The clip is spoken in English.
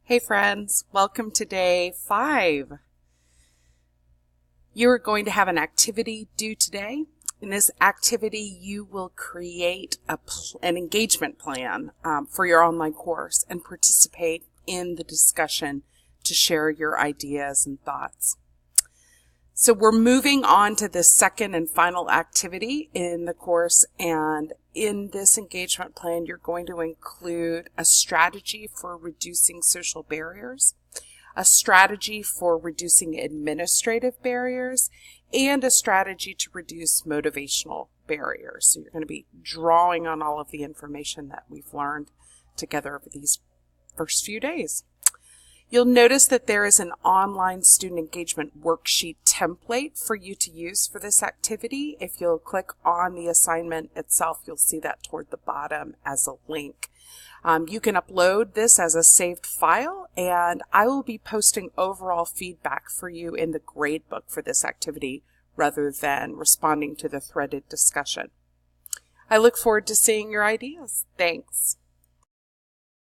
Hey friends, welcome to day 5. You are going to have an activity due today. In this activity, you will create an engagement plan for your online course and participate in the discussion to share your ideas and thoughts. So we're moving on to the second and final activity in the course, and in this engagement plan, you're going to include a strategy for reducing social barriers, a strategy for reducing administrative barriers, and a strategy to reduce motivational barriers. So you're going to be drawing on all of the information that we've learned together over these first few days. You'll notice that there is an online student engagement worksheet template for you to use for this activity. If you'll click on the assignment itself, you'll see that toward the bottom as a link. You can upload this as a saved file, and I will be posting overall feedback for you in the gradebook for this activity rather than responding to the threaded discussion. I look forward to seeing your ideas. Thanks.